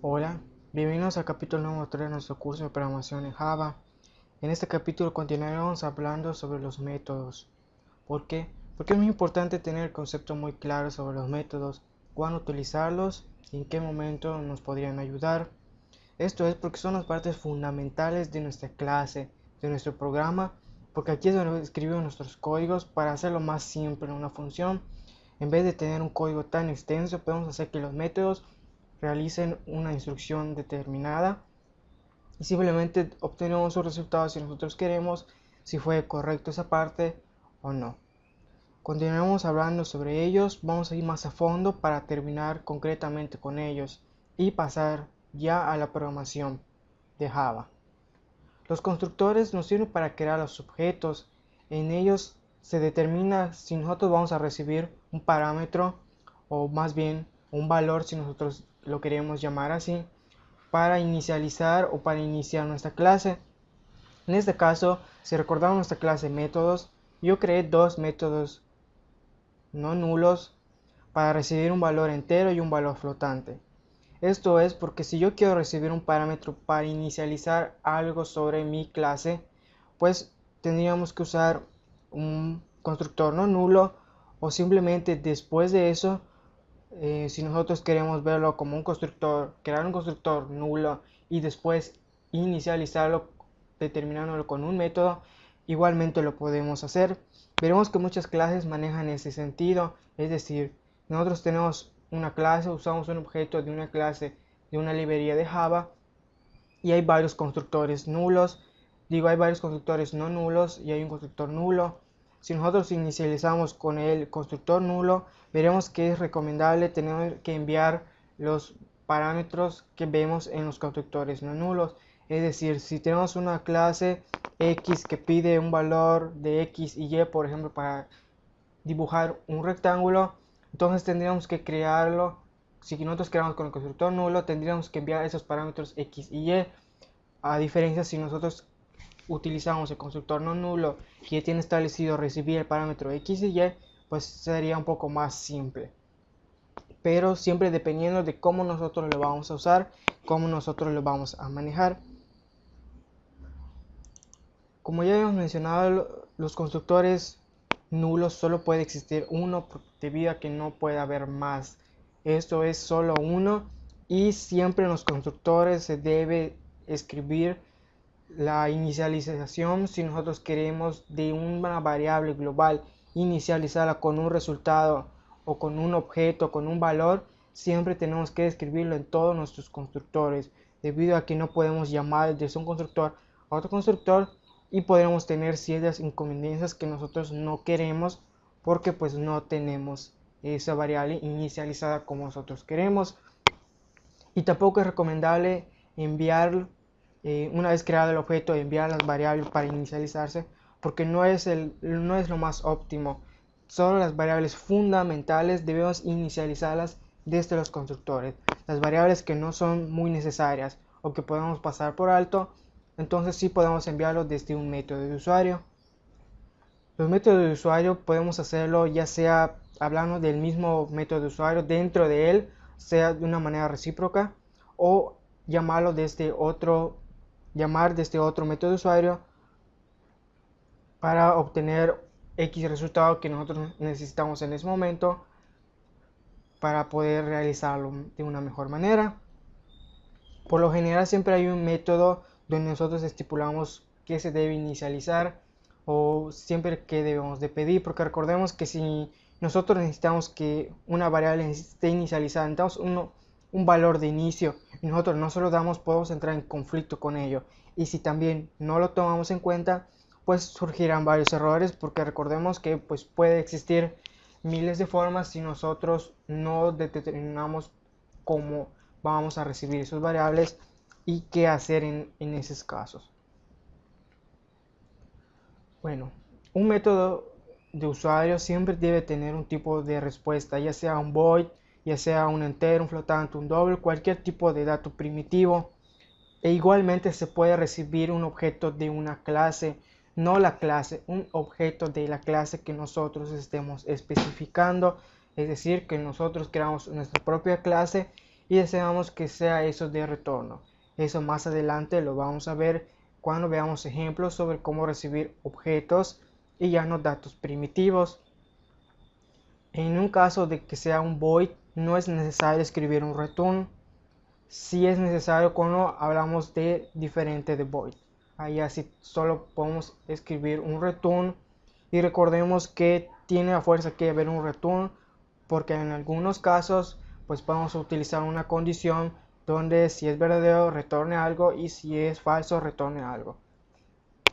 Hola, bienvenidos al capítulo número 3 de nuestro curso de programación en Java. En este capítulo continuaremos hablando sobre los métodos. ¿Por qué? Porque es muy importante tener el concepto muy claro sobre los métodos, cuándo utilizarlos y en qué momento nos podrían ayudar. Esto es porque son las partes fundamentales de nuestra clase, de nuestro programa, porque aquí es donde escribimos nuestros códigos para hacerlo más simple en una función. En vez de tener un código tan extenso, podemos hacer que los métodos realicen una instrucción determinada y simplemente obtenemos un resultado si nosotros queremos, si fue correcto esa parte o no. Continuaremos hablando sobre ellos, vamos a ir más a fondo para terminar concretamente con ellos y pasar ya a la programación de Java. Los constructores nos sirven para crear los objetos. En ellos se determina si nosotros vamos a recibir un parámetro o más bien un valor si nosotros lo queremos llamar así para inicializar o para iniciar nuestra clase. En este caso, si recordamos nuestra clase métodos, yo creé dos métodos no nulos para recibir un valor entero y un valor flotante. Esto es porque si yo quiero recibir un parámetro para inicializar algo sobre mi clase, pues tendríamos que usar un constructor no nulo o simplemente después de eso, si nosotros queremos verlo como un constructor, crear un constructor nulo y después inicializarlo determinándolo con un método, igualmente lo podemos hacer. Veremos que muchas clases manejan ese sentido, es decir, nosotros tenemos una clase, usamos un objeto de una clase de una librería de Java y hay varios constructores nulos. Digo, hay varios constructores no nulos y hay un constructor nulo. Si nosotros inicializamos con el constructor nulo, veremos que es recomendable tener que enviar los parámetros que vemos en los constructores no nulos. Es decir, si tenemos una clase X que pide un valor de X y Y, por ejemplo, para dibujar un rectángulo, entonces tendríamos que crearlo. Si nosotros creamos con el constructor nulo, tendríamos que enviar esos parámetros X y Y. A diferencia si nosotros utilizamos el constructor no nulo que tiene establecido recibir el parámetro X y Y, pues sería un poco más simple. Pero siempre dependiendo de cómo nosotros lo vamos a usar, cómo nosotros lo vamos a manejar. Como ya hemos mencionado, los constructores nulos solo puede existir uno debido a que no puede haber más. Esto es solo uno y siempre en los constructores se debe escribir la inicialización. Si nosotros queremos de una variable global inicializarla con un resultado o con un objeto, con un valor, siempre tenemos que escribirlo en todos nuestros constructores, debido a que no podemos llamar desde un constructor a otro constructor y podremos tener ciertas inconveniencias que nosotros no queremos porque pues no tenemos esa variable inicializada como nosotros queremos. Y tampoco es recomendable enviar, una vez creado el objeto, enviar las variables para inicializarse, porque no es lo más óptimo. Solo las variables fundamentales debemos inicializarlas desde los constructores. Las variables que no son muy necesarias o que podemos pasar por alto, entonces sí podemos enviarlo desde un método de usuario. Los métodos de usuario podemos hacerlo ya sea hablando del mismo método de usuario dentro de él, sea de una manera recíproca, o llamarlo llamar desde otro método de usuario para obtener X resultado que nosotros necesitamos en ese momento para poder realizarlo de una mejor manera. Por lo general siempre hay un método donde nosotros estipulamos que se debe inicializar o siempre que debemos de pedir, porque recordemos que si nosotros necesitamos que una variable esté inicializada, necesitamos un valor de inicio y nosotros no se lo damos, podemos entrar en conflicto con ello. Y si también no lo tomamos en cuenta, pues surgirán varios errores, porque recordemos que pues puede existir miles de formas si nosotros no determinamos cómo vamos a recibir esas variables y qué hacer en esos casos. Bueno, un método de usuario siempre debe tener un tipo de respuesta, ya sea un void, ya sea un entero, un flotante, un double, cualquier tipo de dato primitivo. E igualmente se puede recibir un objeto de una clase, no la clase, un objeto de la clase que nosotros estemos especificando, es decir, que nosotros creamos nuestra propia clase y deseamos que sea eso de retorno. Eso más adelante lo vamos a ver cuando veamos ejemplos sobre cómo recibir objetos y ya no datos primitivos. En un caso de que sea un void, no es necesario escribir un return. Si es necesario cuando hablamos de diferente de void. Ahí así solo podemos escribir un return, y recordemos que tiene a fuerza que haber un return, porque en algunos casos pues podemos utilizar una condición donde si es verdadero retorne algo y si es falso retorne algo.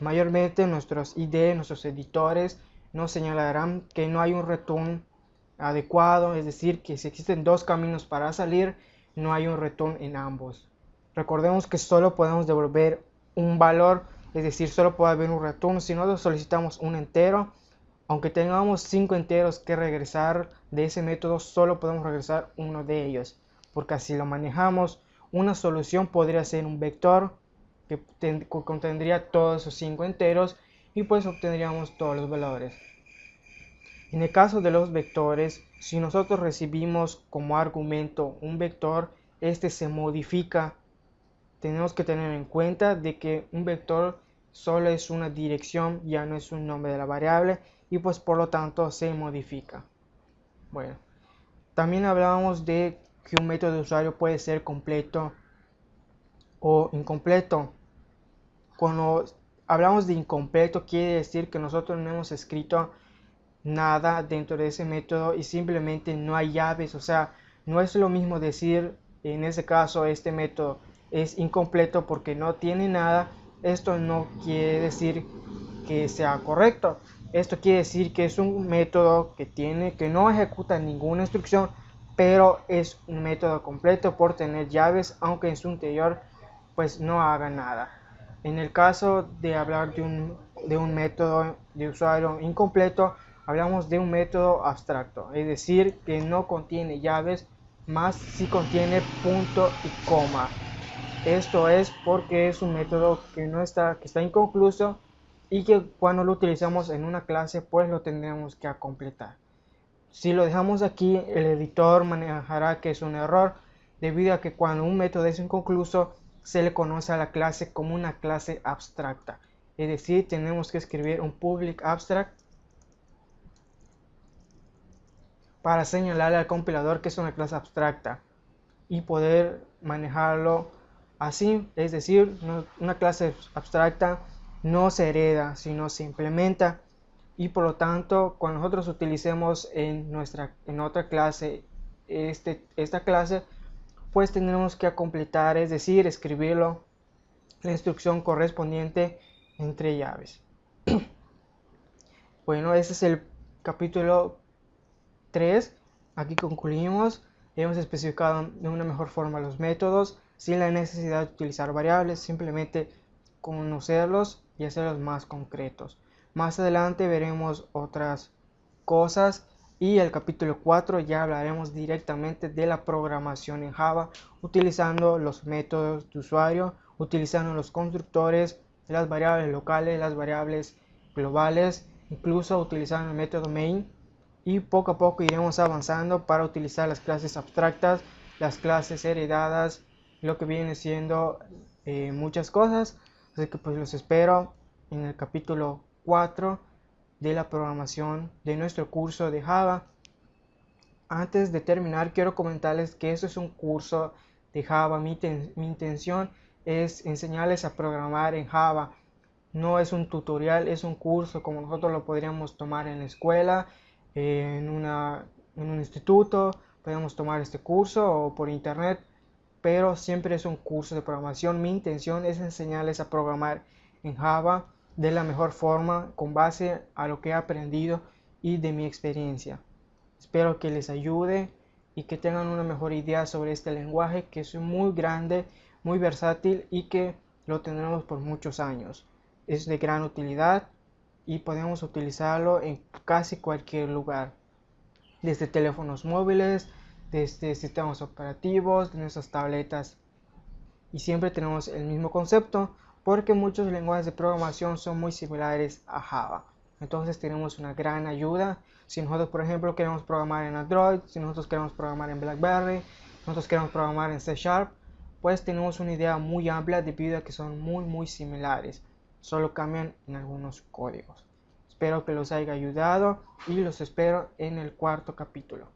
Mayormente nuestros IDE, nuestros editores nos señalarán que no hay un return adecuado, es decir, que si existen dos caminos para salir, no hay un return en ambos. Recordemos que solo podemos devolver un valor, es decir, solo puede haber un return si nosotros solicitamos un entero. Aunque tengamos 5 enteros que regresar de ese método, solo podemos regresar uno de ellos, porque así lo manejamos. Una solución podría ser un vector que contendría todos esos 5 enteros y pues obtendríamos todos los valores. En el caso de los vectores, si nosotros recibimos como argumento un vector, este se modifica. Tenemos que tener en cuenta de que un vector solo es una dirección, ya no es un nombre de la variable, y pues por lo tanto se modifica. Bueno, también hablábamos de que un método de usuario puede ser completo o incompleto. Cuando hablamos de incompleto quiere decir que nosotros no hemos escrito nada dentro de ese método y simplemente no hay llaves. O sea, no es lo mismo decir en ese caso este método es incompleto porque no tiene nada. Esto no quiere decir que sea correcto. Esto quiere decir que es un método que no ejecuta ninguna instrucción, pero es un método completo por tener llaves, aunque en su interior pues no haga nada. En el caso de hablar de un método de usuario incompleto, hablamos de un método abstracto, es decir, que no contiene llaves, más si contiene punto y coma. Esto es porque es un método que está inconcluso y que cuando lo utilizamos en una clase pues lo tendremos que completar. Si lo dejamos aquí, el editor manejará que es un error, debido a que cuando un método es inconcluso se le conoce a la clase como una clase abstracta. Es decir, tenemos que escribir un public abstract para señalarle al compilador que es una clase abstracta y poder manejarlo así. Es decir, una clase abstracta no se hereda, sino se implementa, y por lo tanto cuando nosotros utilicemos en otra clase esta clase, pues tendremos que completar, es decir, escribirlo la instrucción correspondiente entre llaves. Bueno, este es el capítulo 3. Aquí concluimos. Hemos especificado de una mejor forma los métodos sin la necesidad de utilizar variables, simplemente conocerlos y hacerlos más concretos. Más adelante veremos otras cosas y el capítulo 4 ya hablaremos directamente de la programación en Java, utilizando los métodos de usuario, utilizando los constructores, las variables locales, las variables globales, incluso utilizando el método main, y poco a poco iremos avanzando para utilizar las clases abstractas, las clases heredadas, lo que viene siendo muchas cosas. Así que pues los espero en el capítulo 4 de la programación de nuestro curso de Java. Antes de terminar, quiero comentarles que esto es un curso de Java. Mi intención es enseñarles a programar en Java. No es un tutorial, es un curso como nosotros lo podríamos tomar en la escuela, en un instituto. Podemos tomar este curso o por internet, pero siempre es un curso de programación. Mi intención es enseñarles a programar en Java de la mejor forma, con base a lo que he aprendido y de mi experiencia. Espero que les ayude y que tengan una mejor idea sobre este lenguaje, que es muy grande, muy versátil y que lo tendremos por muchos años. Es de gran utilidad y podemos utilizarlo en casi cualquier lugar, desde teléfonos móviles, desde sistemas operativos, de nuestras tabletas. Y siempre tenemos el mismo concepto, porque muchos lenguajes de programación son muy similares a Java. Entonces tenemos una gran ayuda. Si nosotros, por ejemplo, queremos programar en Android, si nosotros queremos programar en BlackBerry, nosotros queremos programar en C#, pues tenemos una idea muy amplia debido a que son muy similares, solo cambian en algunos códigos. Espero que los haya ayudado y los espero en el cuarto capítulo.